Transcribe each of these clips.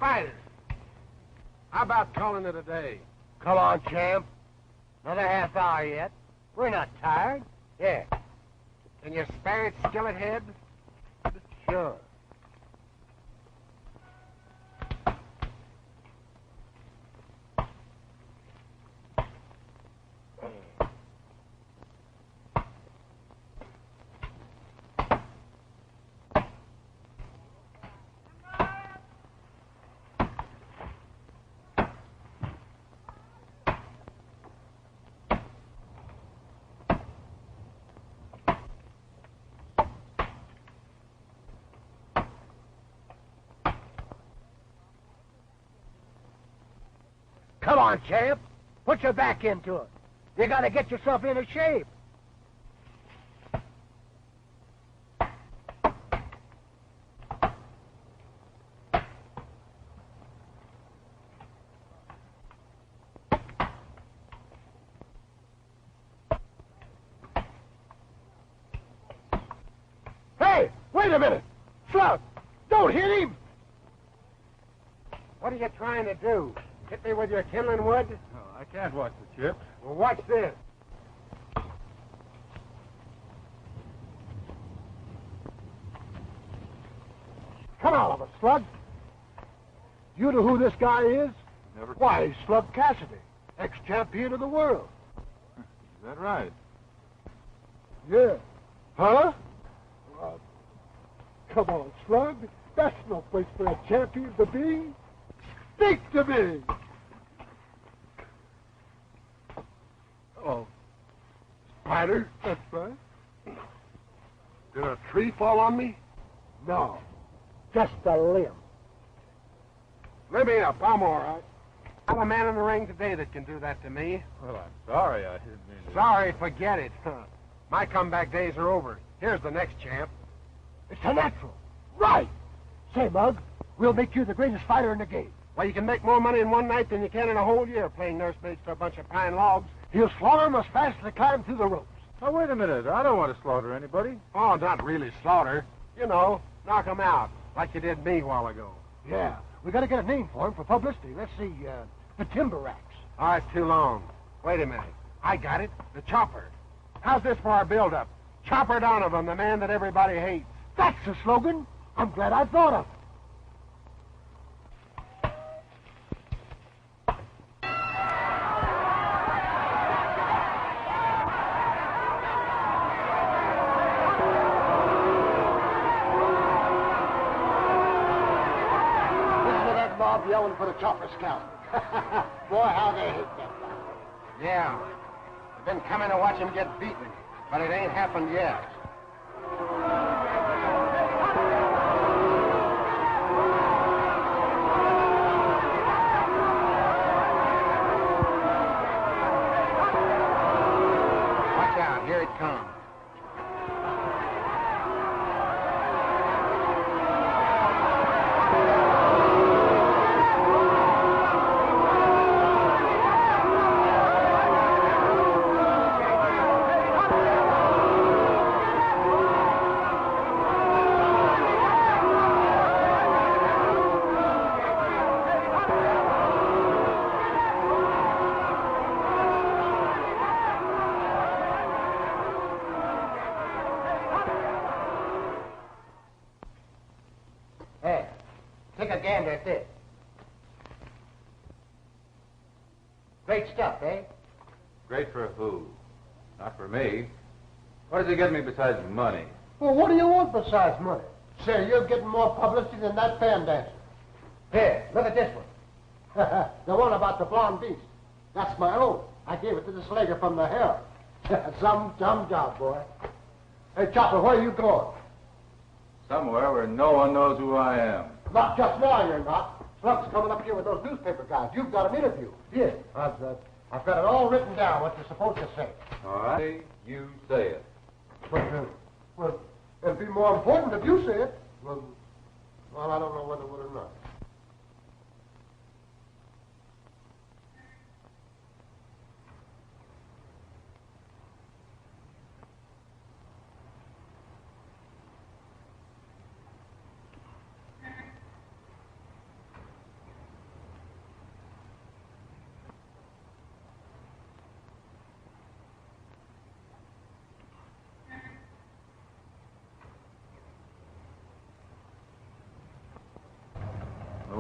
Spider. How about calling it a day? Come on, champ. Another half hour yet. We're not tired. Yeah. Can you spare it, skillet head? Sure. Come on, champ. Put your back into it. You gotta get yourself into shape. Hey, wait a minute. Slug, don't hit him. What are you trying to do? Hit me with your kindling wood? Oh, I can't watch the chips. Well, watch this. Come on, Oliver, Slug. You know who this guy is? Never. Why, he's Slug Cassidy, ex-champion of the world. Is that right? Yeah. Huh? Come on, Slug. That's no place for a champion to be. Speak to me. Oh. Spider? That's right. Did a tree fall on me? No, just a limb. Let me up. I'm all right. I'm a man in the ring today that can do that to me. Well, I'm sorry. I didn't mean to. Sorry, forget it. My comeback days are over. Here's the next champ. It's a natural. Right. Say, Mug, we'll make you the greatest fighter in the game. Well, you can make more money in one night than you can in a whole year playing nursemaids to a bunch of pine logs. He'll slaughter him as fast as they climb through the ropes. Oh, wait a minute. I don't want to slaughter anybody. Oh, not really slaughter. You know, knock him out, like you did me a while ago. Yeah, we gotta get a name for him for publicity. Let's see, the Timber Racks. Oh, it's too long. Wait a minute. I got it. The Chopper. How's this for our build-up? Chopper Donovan, the man that everybody hates. That's the slogan. I'm glad I thought of it. Yelling for the Chopper Scout. Boy, how they hate that guy. Yeah. I've been coming to watch him get beaten, but it ain't happened yet. Watch out, here it comes. Take a gander at this. Great stuff, eh? Great for who? Not for me. What does it get me besides money? Well, what do you want besides money? Say, you're getting more publicity than that fan dancer. Here, look at this one. The one about the blonde beast. That's my own. I gave it to the Slager from the Herald. Some dumb job, boy. Hey, Chopper, where are you going? Somewhere where no one knows who I am. Not just now, you're not. Slug's coming up here with those newspaper guys. You've got an interview. Here, I've got it all written down, what you're supposed to say. All right, you say it. Well, it'd be more important if you say it. Well, I don't know whether it would or not.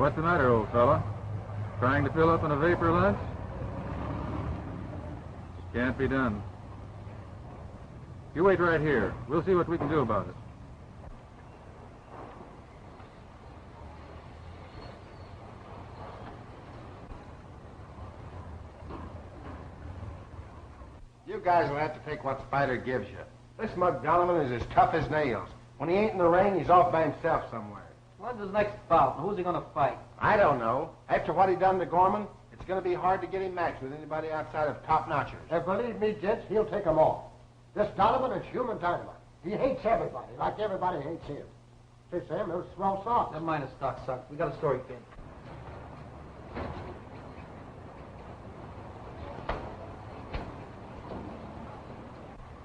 What's the matter, old fella? Trying to fill up on a vapor lunch? It can't be done. You wait right here. We'll see what we can do about it. You guys will have to take what Spider gives you. This Mug Donovan is as tough as nails. When he ain't in the ring, he's off by himself somewhere. When's his next bout? Who's he gonna fight? I don't know. After what he done to Gorman, it's going to be hard to get him matched with anybody outside of top-notchers. And believe me, gents, he'll take 'em all. This Donovan is human dynamite. He hates everybody, like everybody hates him. Say, Sam, those swell socks. Never mind the stock sucks. We got a story for you.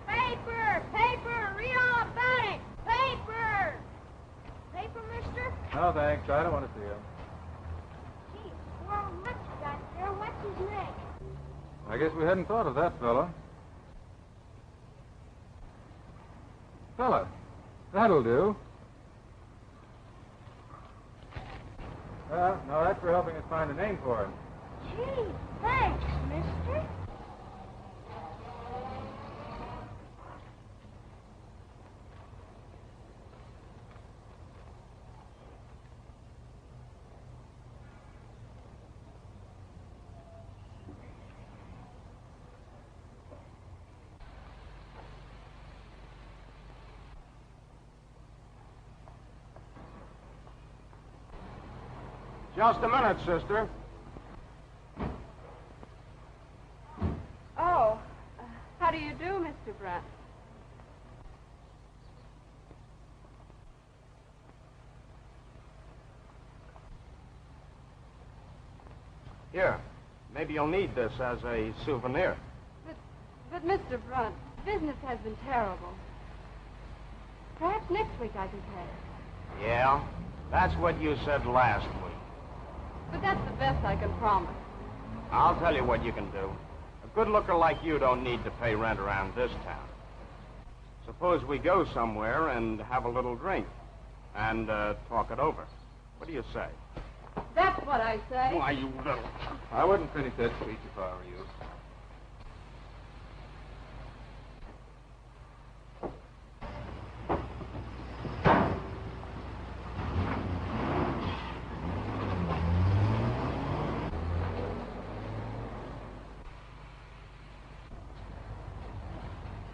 Paper! Paper! Read all about it! Paper! Paper, mister? No, thanks. I don't want to see him. Gee, well, what's got there? What's his name? I guess we hadn't thought of that, fella. Fella, that'll do. No, that's for helping us find a name for him. Gee, thanks, mister. Just a minute, sister. Oh, how do you do, Mr. Brent? Here, maybe you'll need this as a souvenir. But Mr. Brunt, business has been terrible. Perhaps next week I can pay. Yeah? That's what you said last week. But that's the best I can promise. I'll tell you what you can do. A good looker like you don't need to pay rent around this town. Suppose we go somewhere and have a little drink and talk it over. What do you say? That's what I say. Why, you little... I wouldn't finish that speech if I were you.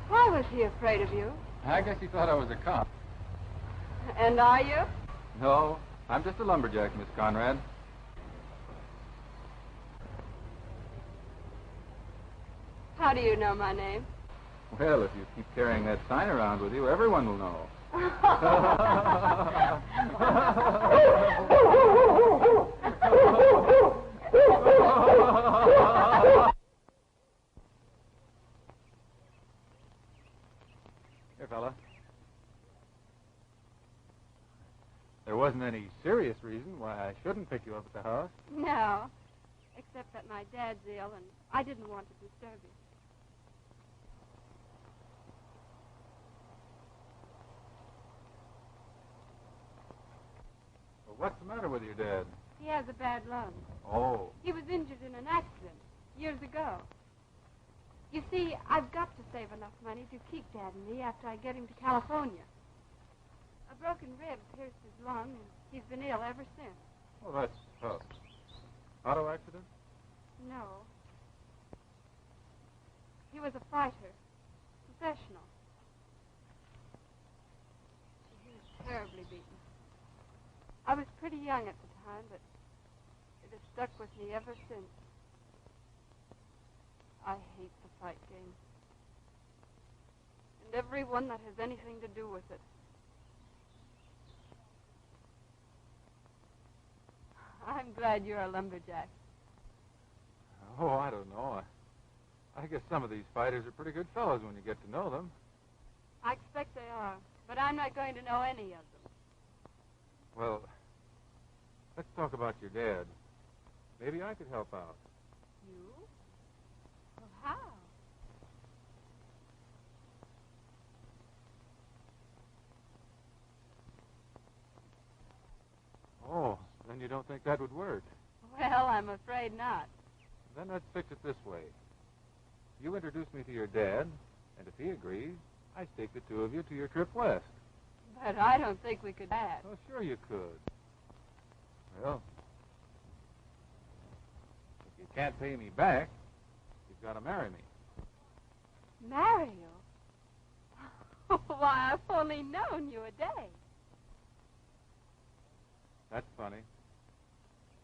Why was he afraid of you? I guess he thought I was a cop. And are you? No, I'm just a lumberjack, Miss Conrad. How do you know my name? Well, if you keep carrying that sign around with you, everyone will know. Here, fella. There wasn't any serious reason why I shouldn't pick you up at the house. No, except that my dad's ill and I didn't want to disturb him. Well, what's the matter with your dad? He has a bad lung. Oh. He was injured in an accident years ago. You see, I've got to save enough money to keep Dad and me after I get him to California. A broken rib pierced his lung, and he's been ill ever since. Oh, that's tough. Auto accident? No. He was a fighter. Professional. He was terribly beaten. I was pretty young at the time, but it has stuck with me ever since. I hate the fight game. And everyone that has anything to do with it. I'm glad you're a lumberjack. Oh, I don't know. I guess some of these fighters are pretty good fellows when you get to know them. I expect they are, but I'm not going to know any of them. Well, let's talk about your dad. Maybe I could help out. You? Well, how? Oh, then you don't think that would work. Well, I'm afraid not. Then let's fix it this way. You introduce me to your dad, and if he agrees, I take the two of you to your trip west. But I don't think we could do that. Oh, sure you could. Well, if you can't pay me back, you've got to marry me. Marry you? Why, I've only known you a day. That's funny,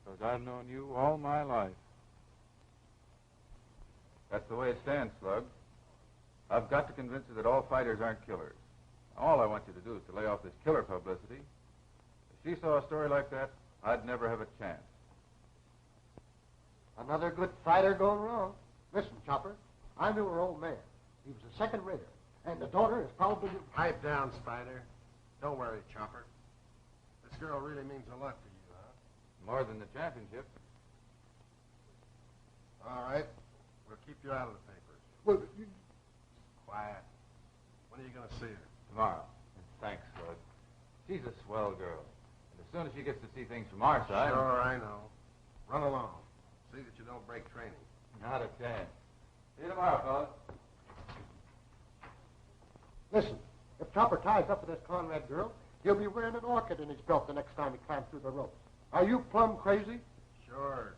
because I've known you all my life. That's the way it stands, Slug. I've got to convince her that all fighters aren't killers. All I want you to do is to lay off this killer publicity. If she saw a story like that, I'd never have a chance. Another good fighter going wrong. Listen, Chopper, I knew her old man. He was a second rater. And the daughter is probably... Pipe down, Spider. Don't worry, Chopper. This girl really means a lot to you, huh? More than the championship. All right. We'll keep you out of the papers. Well, Quiet. When are you going to see her? Tomorrow. Thanks, Slug. She's a swell girl. And as soon as she gets to see things from our side... Sure, I know. Run along. See that you don't break training. Not a chance. See you tomorrow, fellas. listen, if Chopper ties up with this Conrad girl, he'll be wearing an orchid in his belt the next time he climbs through the ropes. Are you plumb crazy? Sure.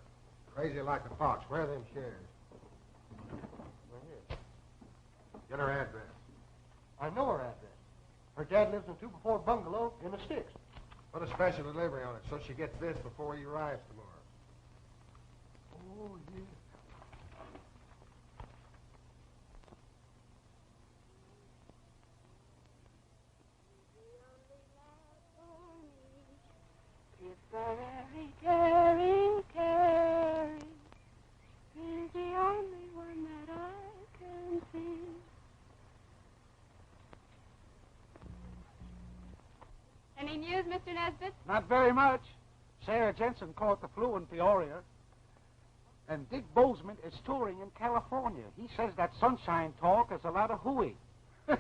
Crazy like a fox. Where are them shares? Right here. Get her address. I know her address. Her dad lives in 2-4 bungalow in the sticks. Put a special delivery on it so she gets this before he arrives tomorrow. Oh, yeah. It's a very daring Carrie. He's the only one that I can see. Any news, Mr. Nesbitt? Not very much. Sarah Jensen caught the flu in Peoria. And Dick Bozeman is touring in California. He says that sunshine talk is a lot of hooey. It's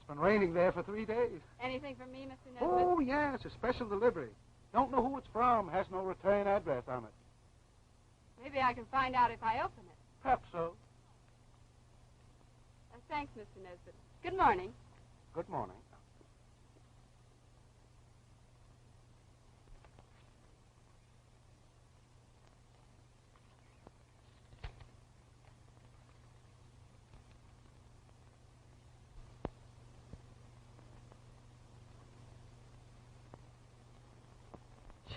been raining there for 3 days. Anything for me, Mr. Nesbitt? Oh, yes, a special delivery. Don't know who it's from. Has no return address on it. Maybe I can find out if I open it. Perhaps so. Thanks, Mr. Nesbitt. Good morning. Good morning.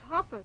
Chopper, Donovan.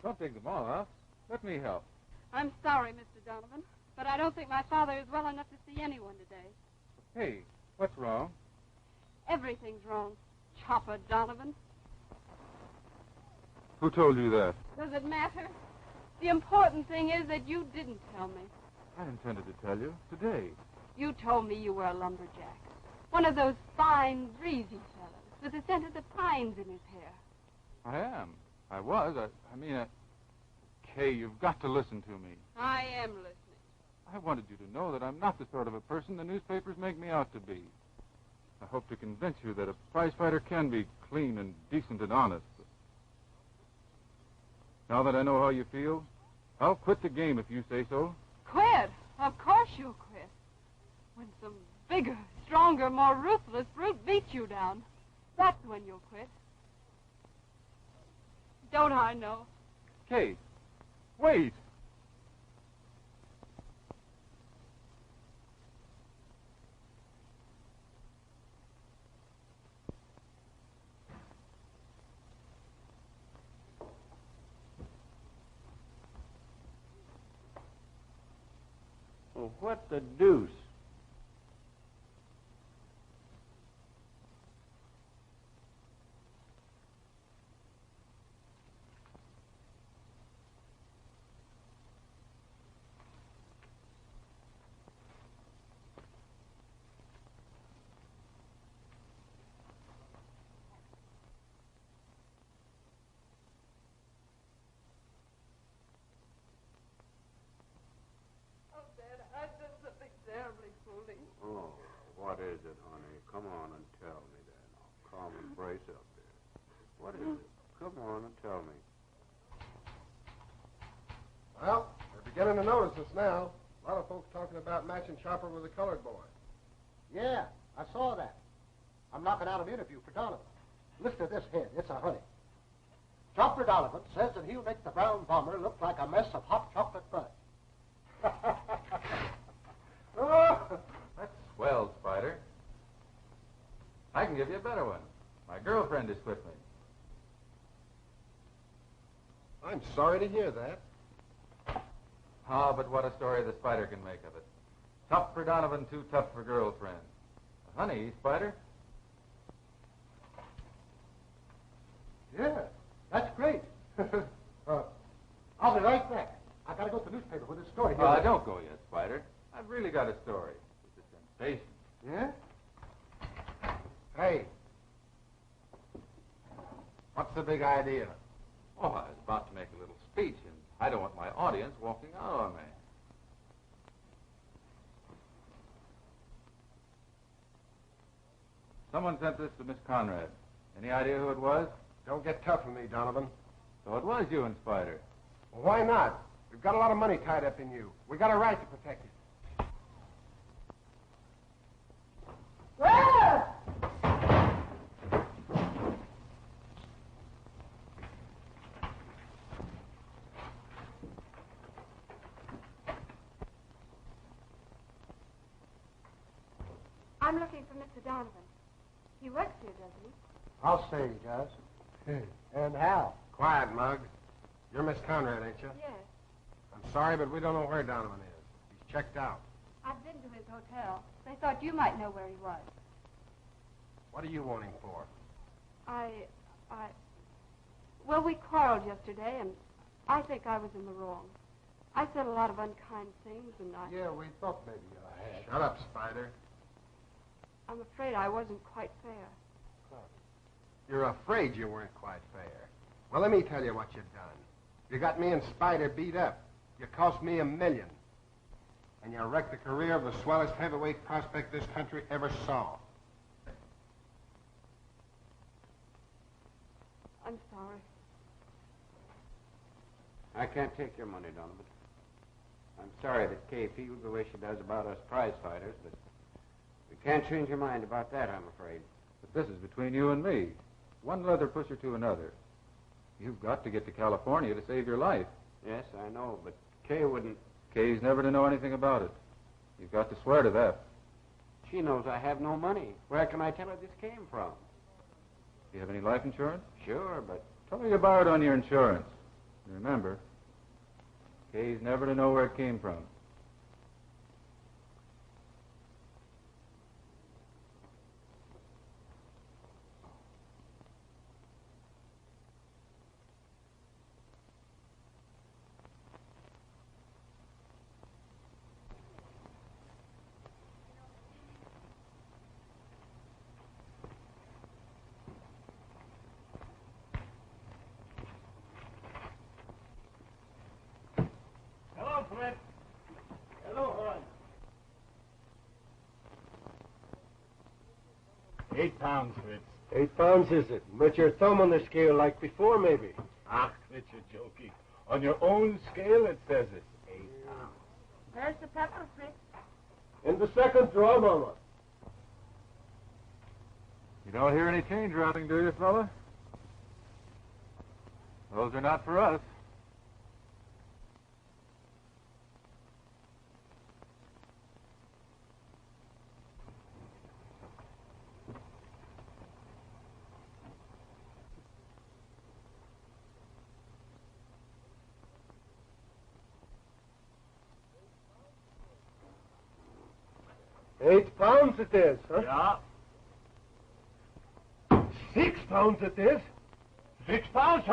Don't take them all off. Let me help. I'm sorry, Mr. Donovan, but I don't think my father is well enough to see anyone today. Hey, what's wrong? Everything's wrong, Chopper Donovan. Who told you that? Does it matter? The important thing is that you didn't tell me. I intended to tell you today. You told me you were a lumberjack. One of those fine, breezy fellows with the scent of the pines in his hair. I am. I was. I mean, Kay, you've got to listen to me. I am listening. I wanted you to know that I'm not the sort of a person the newspapers make me out to be. I hope to convince you that a prize fighter can be clean and decent and honest. Now that I know how you feel, I'll quit the game if you say so. Quit? Of course you'll quit. When some bigger, stronger, more ruthless brute beats you down, that's when you'll quit. Don't I know? Kate, wait. Well, what the deuce? Oh, Dad, I've done something terribly foolish. Oh, what is it, honey? Come on and tell me then. I'll calm and brace up there. What is it? Come on and tell me. Well, they're beginning to notice us now. A lot of folks talking about matching Chopper with a colored boy. Yeah, I saw that. I'm knocking out an interview for Donovan. Listen to this head. It's a honey. Chopper Donovan says that he'll make the brown bomber look like a mess of hot chocolate fudge. Oh, that's swell, Spider. I can give you a better one. My girlfriend is with me. I'm sorry to hear that. Ah, but what a story the Spider can make of it. Tough for Donovan, too tough for girlfriend. Honey, Spider? Yeah, that's great. I'll be right back. I gotta go to the newspaper with this story here. Don't go yet, Spider. I've really got a story. It's a sensation. Yeah? Hey. What's the big idea? Oh, I was about to make a little speech, and I don't want my audience walking out on me. Someone sent this to Miss Conrad. Any idea who it was? Don't get tough on me, Donovan. So it was you and Spider. Well, why not? We've got a lot of money tied up in you. We got a right to protect it. I'm looking for Mr. Donovan. He works here, doesn't he? I'll say he does. And how? Quiet, Mug. You're Miss Conrad, ain't you? Yes. I'm sorry, but we don't know where Donovan is. He's checked out. I've been to his hotel. They thought you might know where he was. What are you wanting for? Well, we quarreled yesterday, and I think I was in the wrong. I said a lot of unkind things, and Yeah, we thought maybe you had. Shut up, Spider. I'm afraid I wasn't quite fair. You're afraid you weren't quite fair. Well, let me tell you what you've done. You got me and Spider beat up. You cost me $1 million. And you wrecked the career of the swellest heavyweight prospect this country ever saw. I'm sorry. I can't take your money, Donovan. I'm sorry that Kay feels the way she does about us prize fighters, but we can't change your mind about that, I'm afraid. But this is between you and me. One leather pusher to another. You've got to get to California to save your life. Yes, I know, but Kay wouldn't... Kay's never to know anything about it. You've got to swear to that. She knows I have no money. Where can I tell her this came from? Do you have any life insurance? Sure, but... Tell her you borrowed on your insurance. And remember, Kay's never to know where it came from. Hello, Flint. Hello, Horan. 8 pounds, Fritz. 8 pounds, is it? Put your thumb on the scale like before, maybe. Ah, Fritz, you're joking. On your own scale, it says it. 8 pounds. Where's the pepper, Fritz? In the second drawer, Mama. You don't hear any change rattling, do you, fella? Those are not for us. 8 pounds it is, huh? Yeah. 6 pounds it is. 6 pounds?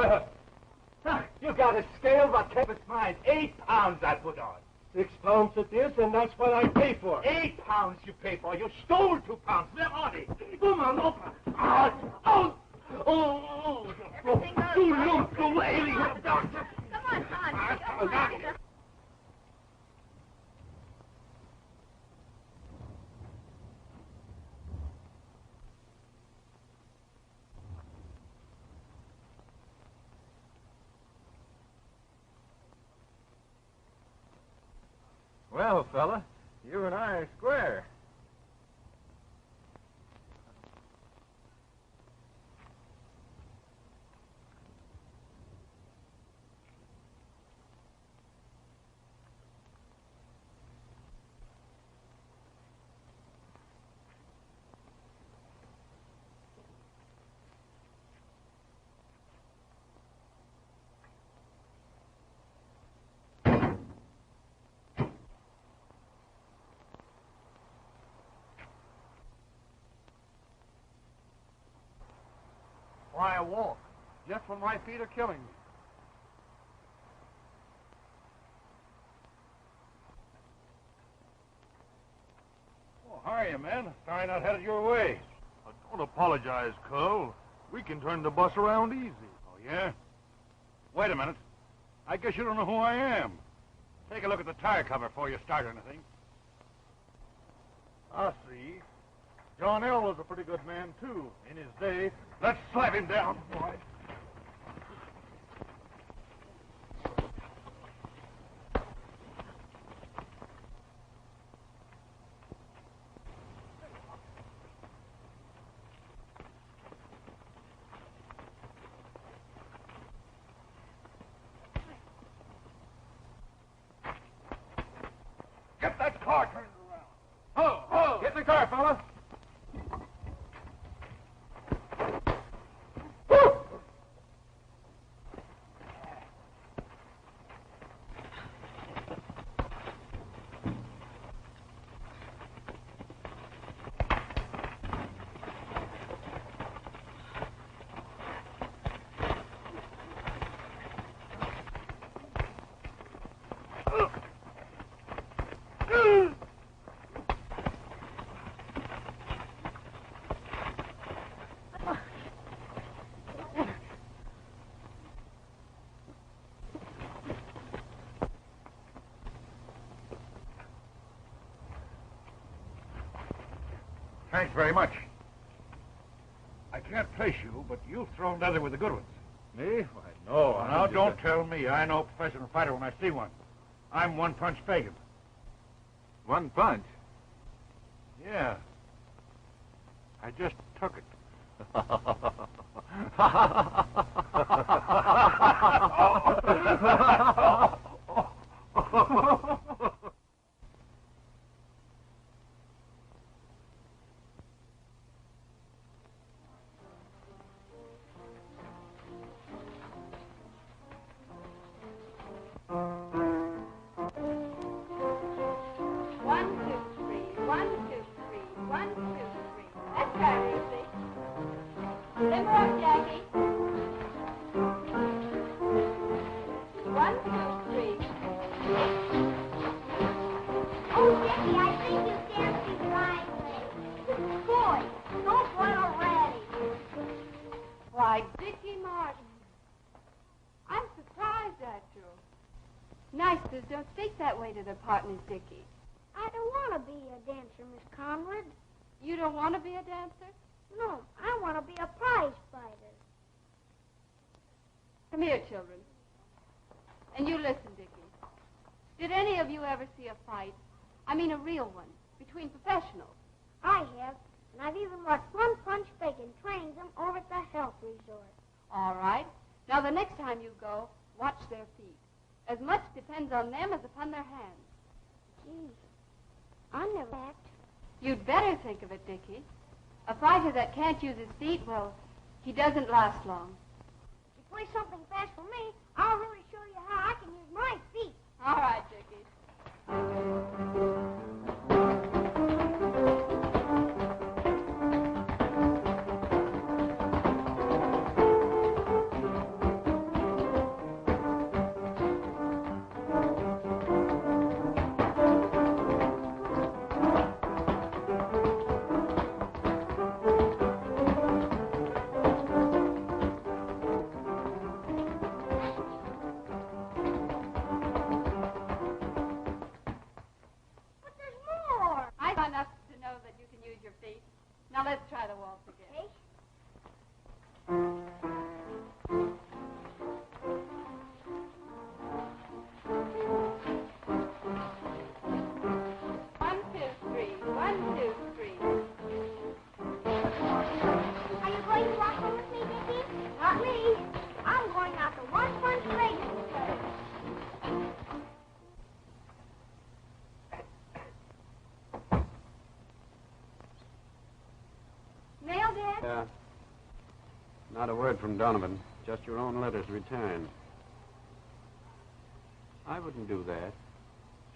You got a scale, but It's mine. 8 pounds I put on. 6 pounds it is, and that's what I pay for. 8 pounds you pay for. You stole 2 pounds. Where are they? Come on, open. Oh, Everything goes you right. lump away. Come on, son. Come on. Well, fella, you and I are square. Why I walk? Just when my feet are killing me. Oh, how are you, man? Sorry not headed your way. Don't apologize, Cole. We can turn the bus around easy. Oh, yeah? Wait a minute. I guess you don't know who I am. Take a look at the tire cover before you start anything. I see. John L. was a pretty good man, too, in his day. Let's slap him down, boy. Get that car turned around. Ho, ho! Get in the car, fella. Thanks very much. I can't place you, but you've thrown leather with the good ones. Me? Why, no. Now, don't tell me. I know a professional fighter when I see one. I'm One Punch Fagan. One punch. Yeah. I just took it. Why, Dickie Martin. I'm surprised at you. Nicers don't speak that way to their partners, Dickie. I don't want to be a dancer, Miss Conrad. You don't want to be a dancer? No, I want to be a prize fighter. Come here, children. And you listen, Dickie. Did any of you ever see a fight? I mean a real one, between professionals? I have, and I've even watched One Punch Fagan train them over at the health resort. All right. Now, the next time you go, watch their feet. As much depends on them as upon their hands. Gee, I never act. You'd better think of it, Dickie. A fighter that can't use his feet, well, he doesn't last long. If you play something fast for me, I'll really show you how I can use my feet. All right, Dickie. Not a word from Donovan. Just your own letters returned. I wouldn't do that.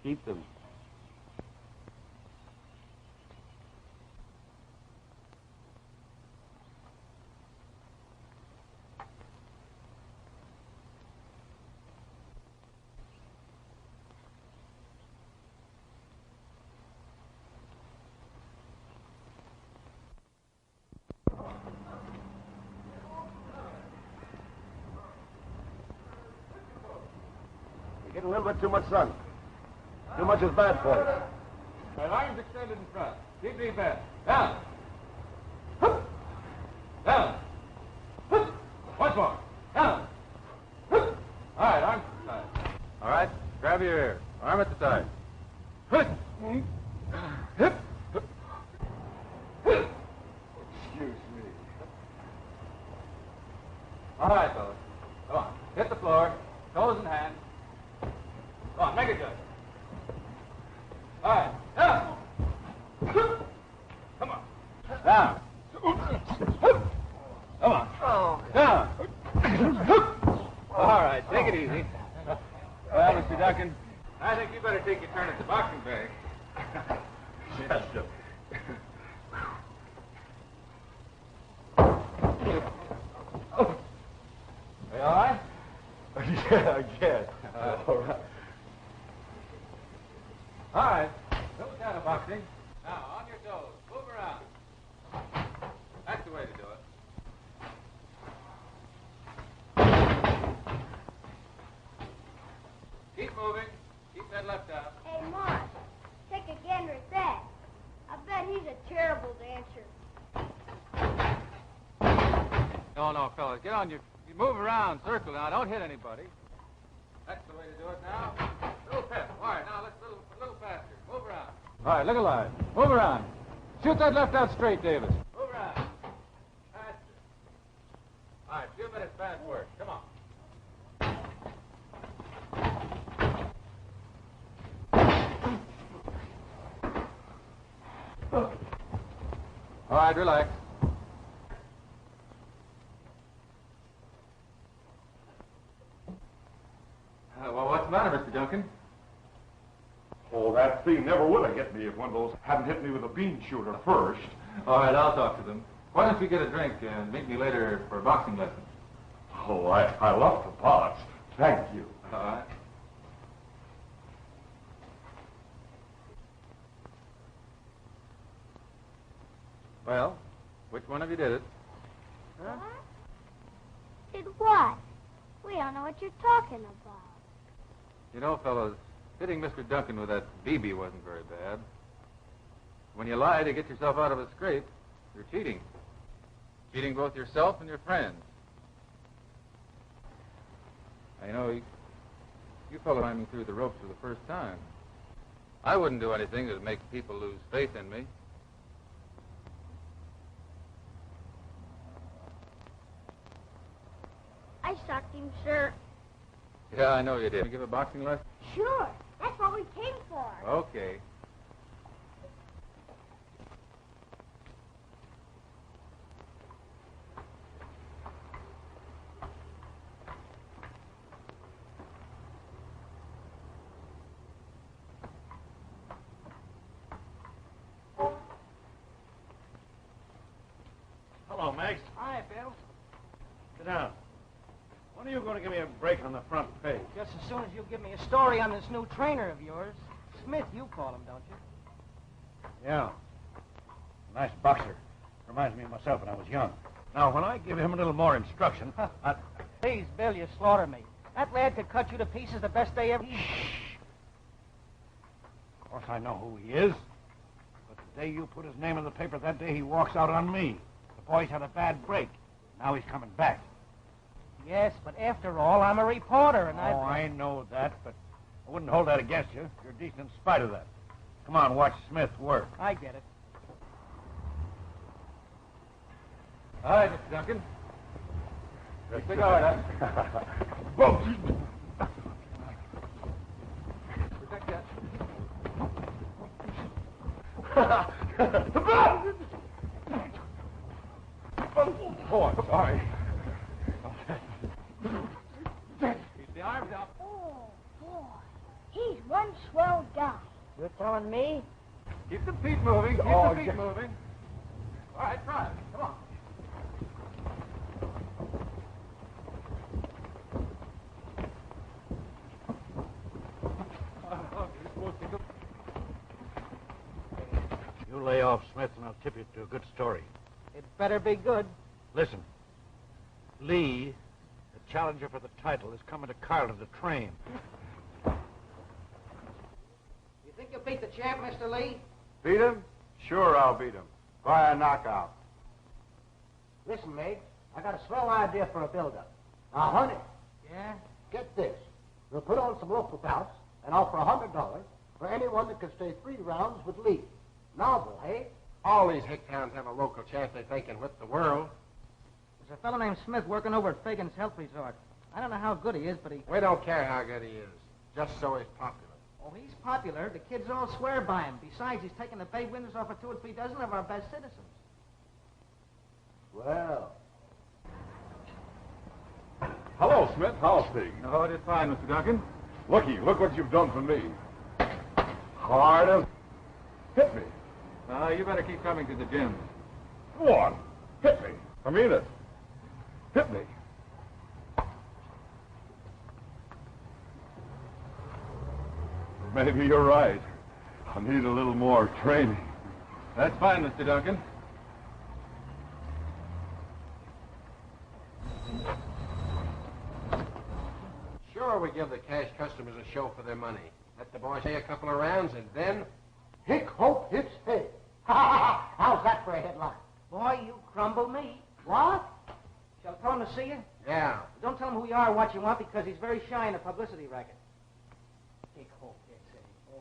Keep them. Getting a little bit too much sun. Too much is bad for you. Right, arms extended in front. Keep me bent. Down. Hup. Down. Hup. Once more. Down. Hup. All right, arms to the side. All right, grab your ear. Arm at the side. Hup. Hip. Excuse me. All right, fellas. Come on. Hit the floor. Toes in hand. Come on, make it good. All right, down. Come on. Down. Come on. Down. All right, take it easy. Well, Mr. Duncan, I think you better take your turn at the boxing bag. Yes, sir. Are you all right? Yeah, I guess. All right. All right. Little kind of boxing. Now, on your toes. Move around. That's the way to do it. Keep moving. Keep that left out. Hey, Mark, take a gander at that. I bet he's a terrible dancer. No, fellas. Get on your... You move around, circle now. Don't hit anybody. That's the way to do it now. Little pep. All right, now let's a little faster. Move around. All right, look alive. Move around. Shoot that left out straight, Davis. Move around. Faster. All right, 2 minutes fast work. Come on. All right, relax. Well, what's the matter, Mr. Duncan? Oh, that thing never would have hit me if one of those hadn't hit me with a bean shooter first. All right, I'll talk to them. Why don't you get a drink and meet me later for a boxing lesson? Oh, I love to box. Thank you. All right. Well, which one of you did it? Huh? Did what? We don't know what you're talking about. You know, fellows, hitting Mr. Duncan with that BB wasn't very bad. When you lie to get yourself out of a scrape, you're cheating. Cheating both yourself and your friends. I know you fellows climbing through the ropes for the first time. I wouldn't do anything to make people lose faith in me. I socked him, sir. Yeah, I know you did. You give a boxing lesson? Sure. That's what we came for. Okay. Hello, Max. Hi, Bill. Sit down. When are you going to give me a break on the front page? Just as soon as you give me a story on this new trainer of yours. Smith, you call him, don't you? Yeah. Nice boxer. Reminds me of myself when I was young. Now, when I give him a little more instruction, Please, Bill, you slaughter me. That lad could cut you to pieces the best day ever... Of course I know who he is. But the day you put his name in the paper, that day he walks out on me. The boy's had a bad break. Now he's coming back. Yes, but after all, I'm a reporter, and I know that, but I wouldn't hold that against you. You're decent in spite of that. Come on, watch Smith work. I get it. All right, Mr. Duncan. Big order. Boom! Protect that. Oh, I'm sorry. You're telling me? Keep the feet moving. Keep Oh, the feet moving. All right, try it. Come on. You lay off, Smith, and I'll tip you to a good story. It better be good. Listen. Lee, the challenger for the title, is coming to Carlton to train. You think you'll beat the champ, Mr. Lee? Beat him? Sure, I'll beat him. By a knockout. Listen, Meg, I got a swell idea for a build-up. Now, honey, Yeah? get this. We'll put on some local bouts and offer $100 for anyone that can stay 3 rounds with Lee. Novel, hey? All these hick towns have a local champ they can whip the world. There's a fellow named Smith working over at Fagan's Health Resort. I don't know how good he is, but he... We don't care how good he is, just so he's popular. Oh, he's popular. The kids all swear by him. Besides, he's taking the pay winners off of 2 or 3 dozen of our best citizens. Well, Hello, Smith. How's things? Oh, just fine, Mr. Duncan. Looky, look what you've done for me. Hard as... Hit me. You better keep coming to the gym. Go on. Hit me. I mean it. Hit me. Maybe you're right. I need a little more training. That's fine, Mr. Duncan. Sure, we give the cash customers a show for their money. Let the boys say a couple of rounds, and then... Hick Hope hits hay. How's that for a headline? Boy, you crumble me. What? Shall I tell him to see you? Yeah. Don't tell him who you are or what you want, because he's very shy in a publicity racket. Take hope, yes, eh?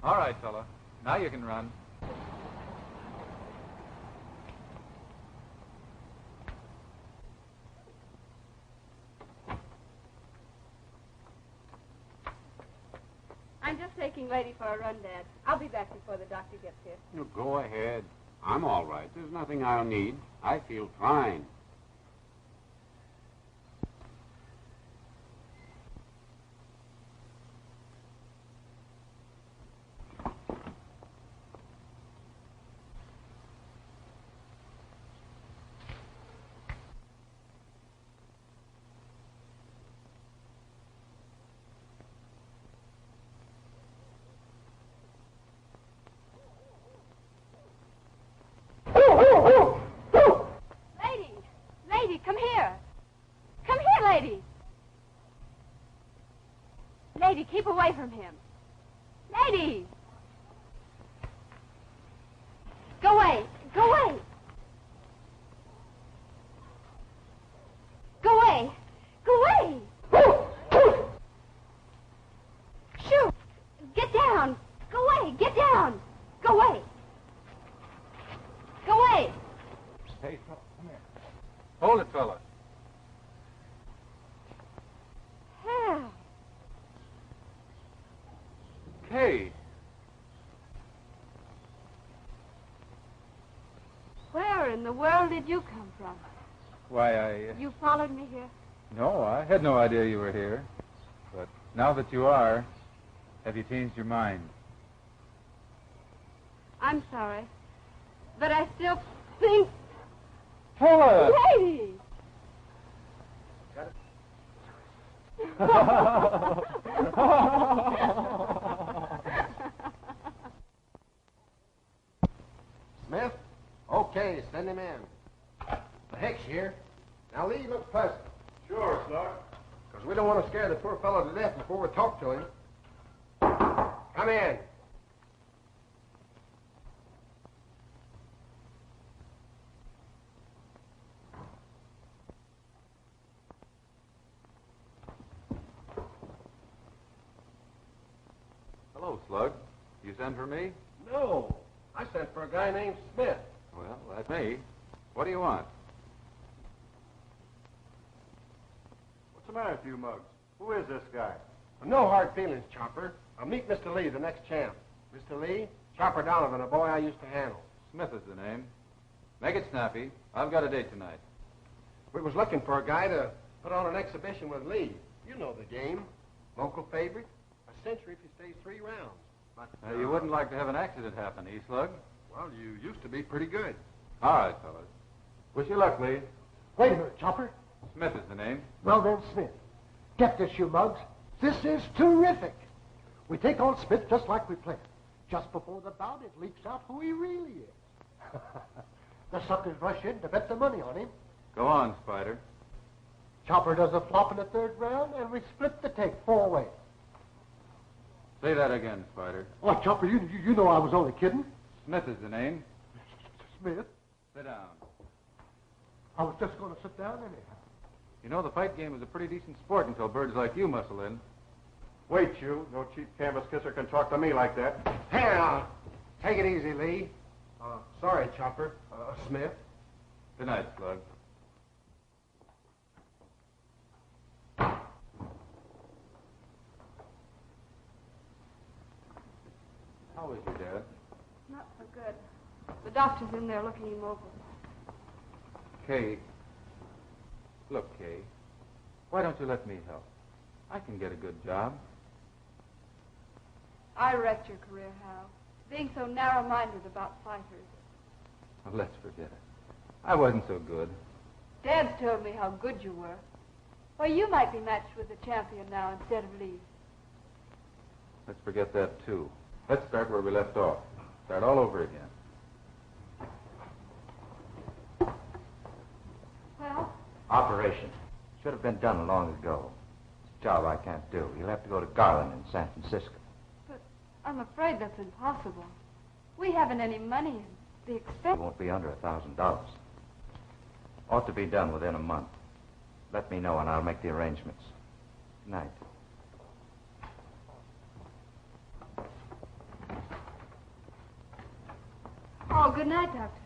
Oh. All right, fella. Now you can run. I'm just taking Lady for a run, Dad. I'll be back before the doctor gets here. You go ahead. I'm all right. There's nothing I'll need. I feel fine. Lady! Lady, come here! Come here, lady! Lady, keep away from him. Lady! Go away! Go away! Go away! Go away! Shoot! Get down! Go away! Get down! Go away! Go away! Hey, fella, come here. Hold it, fella. Hell. Kay. Where in the world did you come from? Why, You followed me here? No, I had no idea you were here. But now that you are, have you changed your mind? I'm sorry. But I still think... Fella! Lady! Smith? Okay, send him in. The Hicks here. Now, Lee, look pleasant. Sure, Slug. Because we don't want to scare the poor fellow to death before we talk to him. Come in. Hello, Slug. You sent for me? No, I sent for a guy named Smith. Well, that's me. What do you want? What's the matter with you, Muggs? Who is this guy? No hard feelings, Chopper. I'll meet Mr. Lee, the next champ. Mr. Lee, Chopper Donovan, a boy I used to handle. Smith is the name. Make it snappy. I've got a date tonight. We was looking for a guy to put on an exhibition with Lee. You know the game. Local favorite. A century if he stays 3 rounds. But You wouldn't like to have an accident happen, Slug? Well, you used to be pretty good. All right, fellas. Wish you luck, Lee. Wait a minute, Chopper. Smith is the name. Well then, Smith. Get this, you mugs. This is terrific. We take on Smith just like we planned. Just before the bout, it leaks out who he really is. The suckers rush in to bet the money on him. Go on, Spider. Chopper does a flop in the 3rd round, and we split the take 4 ways. Say that again, Spider. Oh, Chopper, you know I was only kidding. Smith is the name. Smith? Sit down. I was just going to sit down anyhow. You know, the fight game is a pretty decent sport until birds like you muscle in. Wait, you. No cheap canvas kisser can talk to me like that. Hey, now. Take it easy, Lee. Sorry, Chopper. Smith. Good night, Slug. How is your dad? Not so good. The doctor's in there looking him over. Kay. Look, Kay. Why don't you let me help? I can get a good job. I wrecked your career, Hal. Being so narrow-minded about fighters. Well, let's forget it. I wasn't so good. Dad's told me how good you were. Well, you might be matched with the champion now instead of Lee. Let's forget that, too. Let's start where we left off. Start all over again. Well? Operation. Should have been done long ago. It's a job I can't do. You'll have to go to Garland in San Francisco. But I'm afraid that's impossible. We haven't any money, and the expense... It won't be under $1,000. Ought to be done within a month. Let me know and I'll make the arrangements. Good night. Oh, good night, Doctor.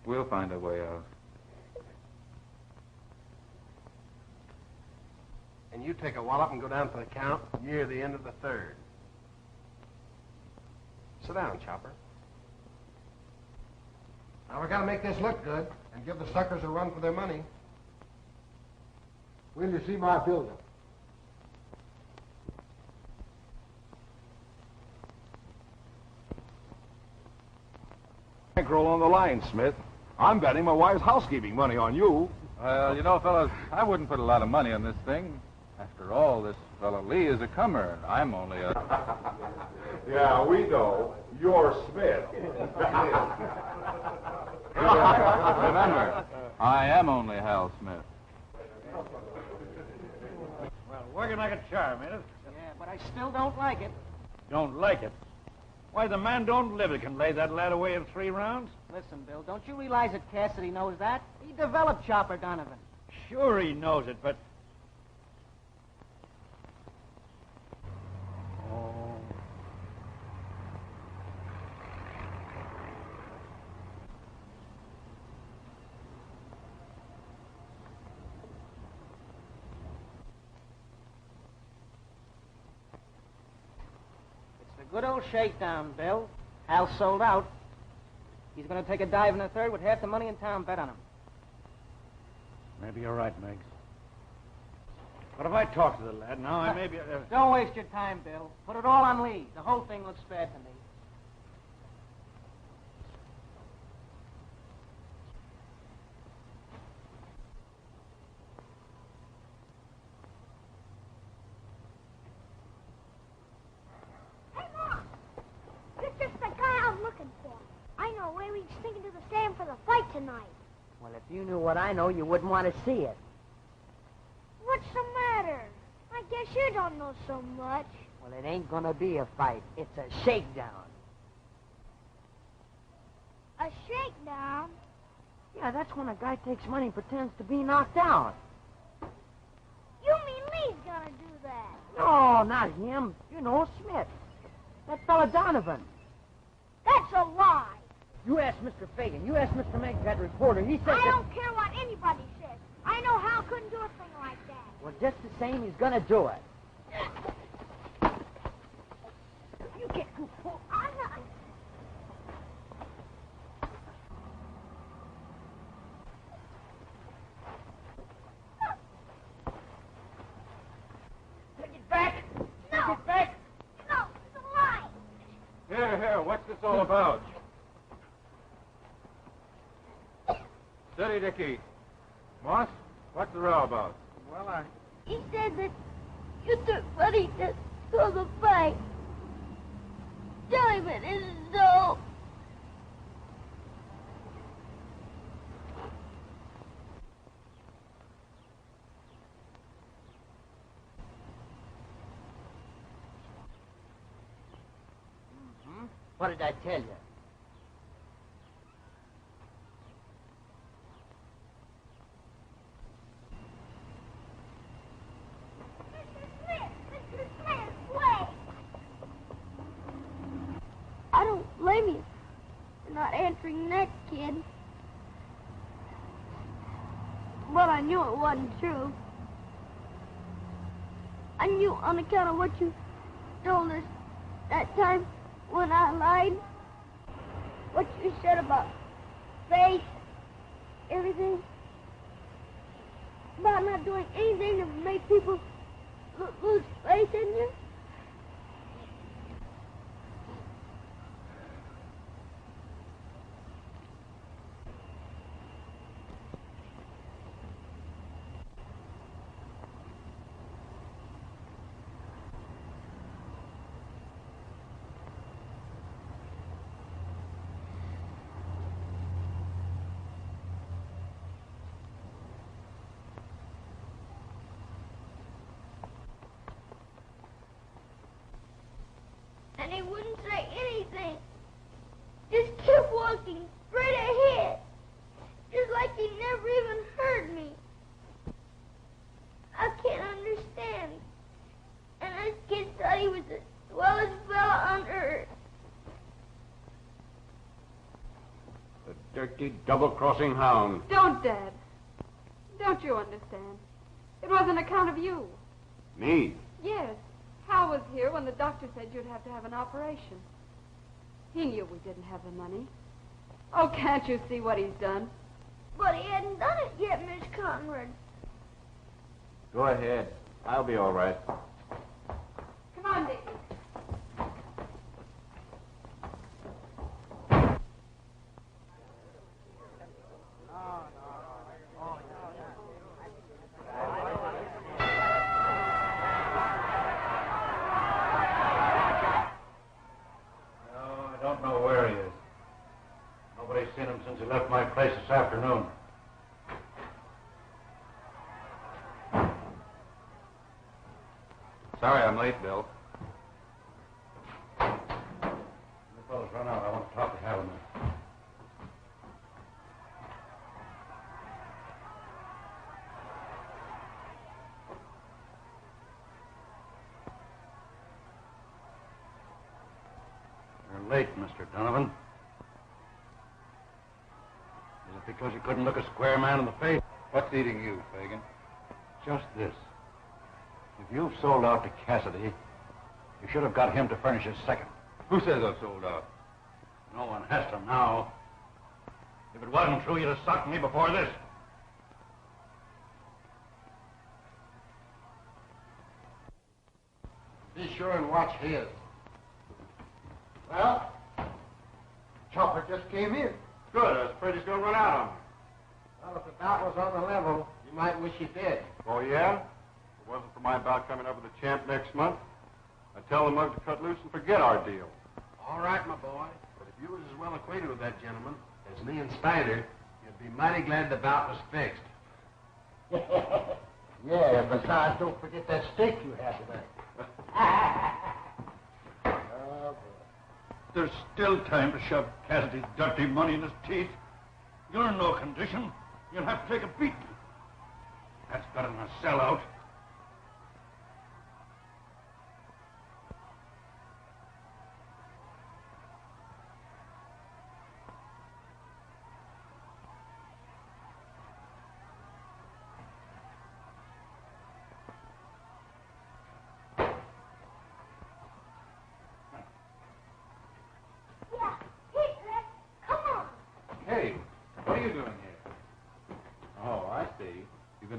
We'll find a way out. And you take a wallop and go down for the count near the end of the 3rd. Sit down, Chopper. Now, we got to make this look good and give the suckers a run for their money. Will you see my building? Bankroll on the line, Smith. I'm betting my wife's housekeeping money on you. Well, you know, fellas, I wouldn't put a lot of money on this thing. After all, this fellow Lee is a comer. I'm only a... Yeah, we know. You're Smith. Remember, I am only Hal Smith. Well, working like a charm, ain't it? Yeah, but I still don't like it. Don't like it? Why, the man don't live that can lay that lad away in 3 rounds. Listen, Bill, don't you realize that Cassidy knows that? He developed Chopper Donovan. Sure he knows it, but... Oh. It's the good old shakedown, Bill. Hal's sold out. He's going to take a dive in the 3rd with half the money in town bet on him. Maybe you're right, Meigs. But if I talk to the lad now, I may be... Don't waste your time, Bill. Put it all on Lee. The whole thing looks bad to me. Hey, Mom! You're just the guy I was looking for. I know where we can sneak into the stand for the fight tonight. Well, if you knew what I know, you wouldn't want to see it. What's the matter? I guess you don't know so much. Well, it ain't gonna be a fight. It's a shakedown. A shakedown? Yeah, that's when a guy takes money and pretends to be knocked out. You mean Lee's gonna do that? No, not him. You know, Smith. That fella Donovan. That's a lie. You ask Mr. Fagan. You ask Mr. Meigs, that reporter. He said I that... don't care what anybody says. know Hal couldn't do a thing like that. Well, just the same, he's gonna do it. You get too full. I'm not. Take it back! No. Take it back! No, it's a lie. Here, what's this all about? Steady, Dickie. Moss, what's the row about? Well, He said that you took money to go to the bank. Tell him it isn't so. What did I tell you? Mr. Smith, wait. I don't blame you for not answering that kid. But I knew it wasn't true. I knew on account of what you told us that time when I lied. What you said about faith, everything. About not doing anything to make people lose faith in you. And he wouldn't say anything. Just kept walking straight ahead. Just like he never even heard me. I can't understand. And this kid thought he was the swellest fella on earth. The dirty, double-crossing hound. Don't, Dad. Don't you understand? It was on account of you. Me? Yes. Hal was here when the doctor said you'd have to have an operation. He knew we didn't have the money. Oh, can't you see what he's done? But he hadn't done it yet, Miss Conrad. Go ahead. I'll be all right. Come on, Dickie. I don't know where he is. Nobody's seen him since he left my place this afternoon. Sorry I'm late, Bill. You fellas run out. I want to talk to Hal a minute. You're late, Mr. Donovan. Is it because you couldn't look a square man in the face? What's eating you, Fagan? Just this. If you've sold out to Cassidy, you should have got him to furnish his second. Who says I've sold out? No one has to now. If it wasn't true, you'd have socked me before this. Be sure and watch his. Well, Chopper just came in. Good. I was afraid he's going to run out on me. Well, if the bout was on the level, you might wish he did. Oh, yeah? If it wasn't for my bout coming up with the champ next month, I'd tell the mug to cut loose and forget our deal. All right, my boy. But if you was as well acquainted with that gentleman as me and Spider, you'd be mighty glad the bout was fixed. Yeah, besides, don't forget that steak you had tonight. Oh, boy. There's still time to shove Cassidy's dirty money in his teeth. You're in no condition. You'll have to take a beating. That's better than a sellout.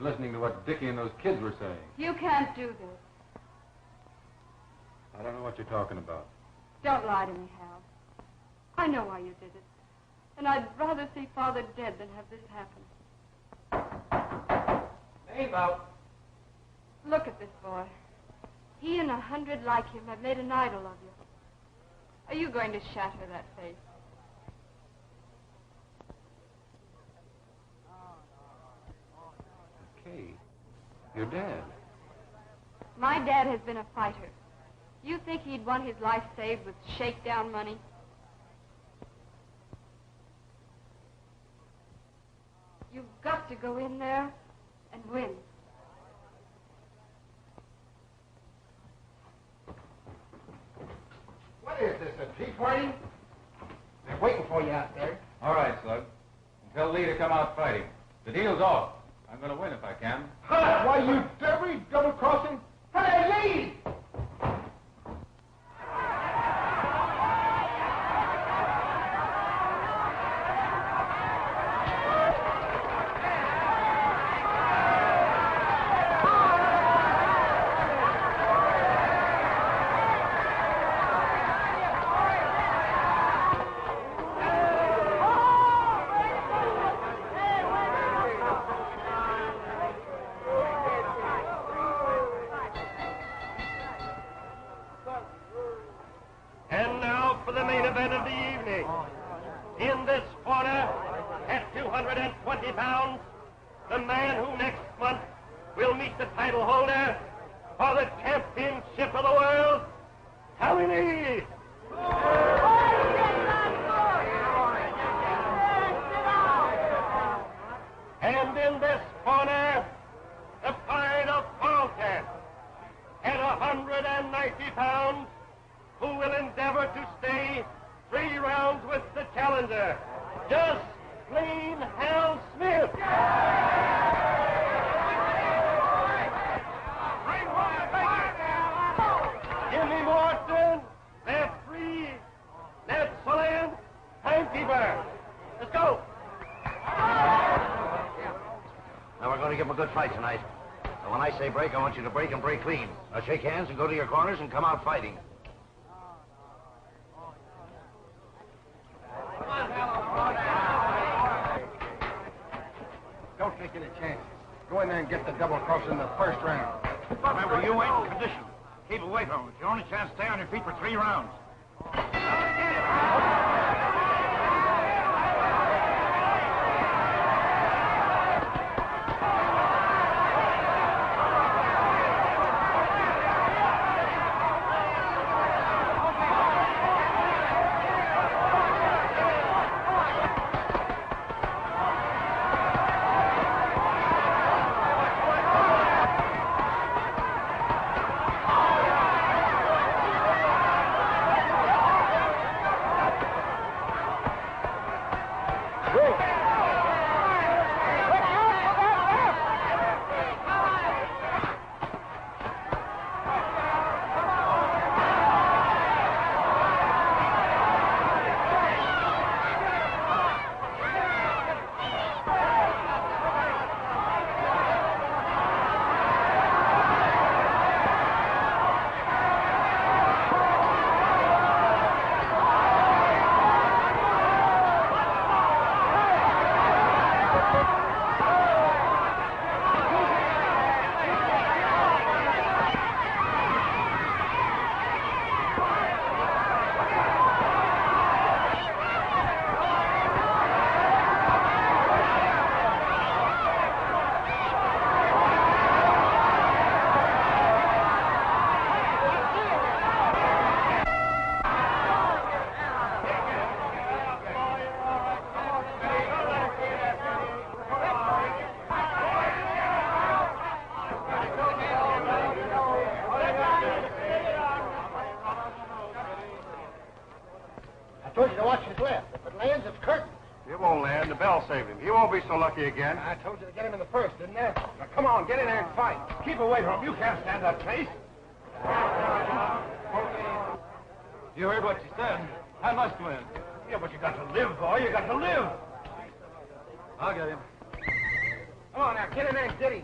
been listening to what Dickie and those kids were saying. You can't do this. I don't know what you're talking about. Don't lie to me, Hal. I know why you did it. And I'd rather see Father dead than have this happen. Name out. Look at this boy. He and 100 like him have made an idol of you. Are you going to shatter that faith? Kay, your dad. My dad has been a fighter. You think he'd want his life saved with shakedown money? You've got to go in there and win. What is this, a tea party? They're waiting for you out there. All right, Slug. Tell Lee to come out fighting. The deal's off. I'm going to win if I can. Ha! Why, you Debbie, double-crossing? Hey, Lee! And now for the main event of the evening. In this corner, at 220 pounds, the man who next month will meet the title holder for the championship of the world, Tommy Lee. And in this corner, the pride of Carlton, at 190 pounds, who will endeavor to stay 3 rounds with the challenger, just plain Hal Smith. Jimmy Morton, referee, Ned Sullivan, timekeeper. Let's go. Now we're going to give him a good fight tonight. And when I say break, I want you to break and break clean. Now shake hands and go to your corners and come out fighting. Don't take any chances. Go in there and get the double cross in the first round. Remember, you ain't in condition. Keep away from him. It's your only chance to stay on your feet for 3 rounds. I told you to watch his left. If it lands, it's curtains. It won't land. The bell saved him. He won't be so lucky again. I told you to get him in the first, didn't I? Now, come on, get in there and fight. Keep away from him. You can't stand that pace. You heard what she said. I must win. Yeah, but you got to live, boy. You got to live. I'll get him. Come on now, get in there and get him.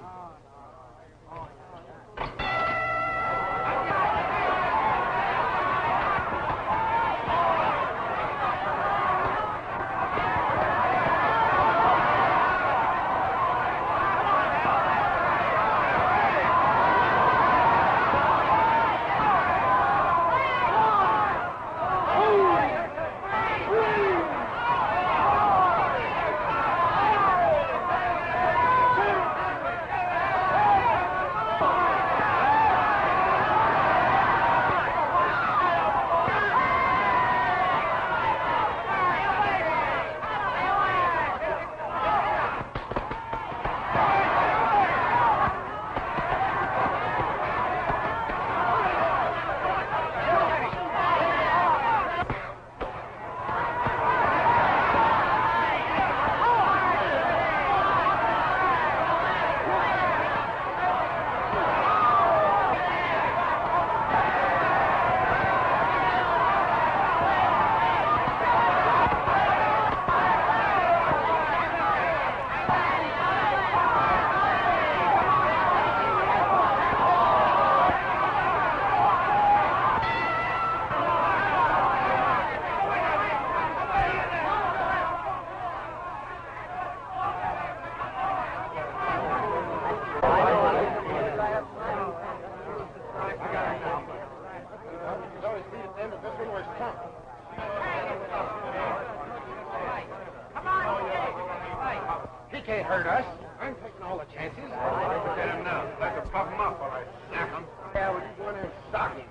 He can't hurt us. I'm taking all the chances. Look at him now. I'd like to pop him up while I snap him. Yeah, well, you go in there and sock him.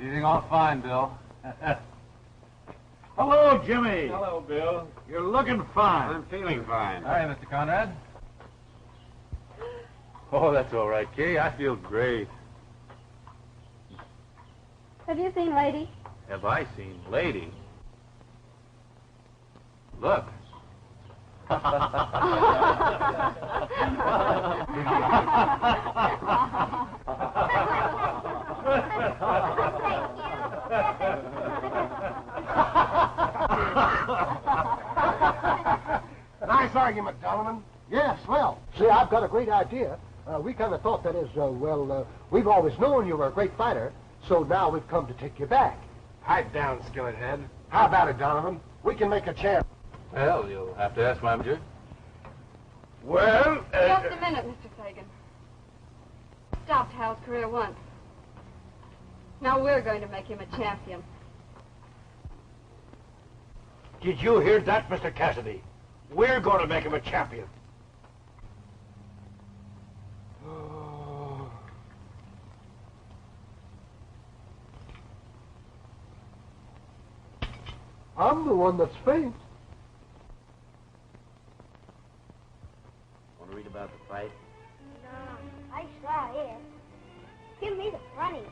Eating all fine, Bill. Hello, Jimmy. Hello, Bill. You're looking fine. I'm feeling fine. Hi, Mr. Conrad. Oh, that's all right, Kay. I feel great. Have you seen Lady? Have I seen Lady? Look. Nice argument, Donovan. Yeah, swell. See, I've got a great idea. We kind of thought that is, we've always known you were a great fighter, so now we've come to take you back. Pipe down, skillet head. How about it, Donovan? We can make a champ. Well, you'll have to ask my manager. Well, Just a minute, Mr. Fagan. Stopped Hal's career once. Now we're going to make him a champion. Did you hear that, Mr. Cassidy? We're going to make him a champion. I'm the one that's faint. Want to read about the fight? No, I saw it. Give me the funny.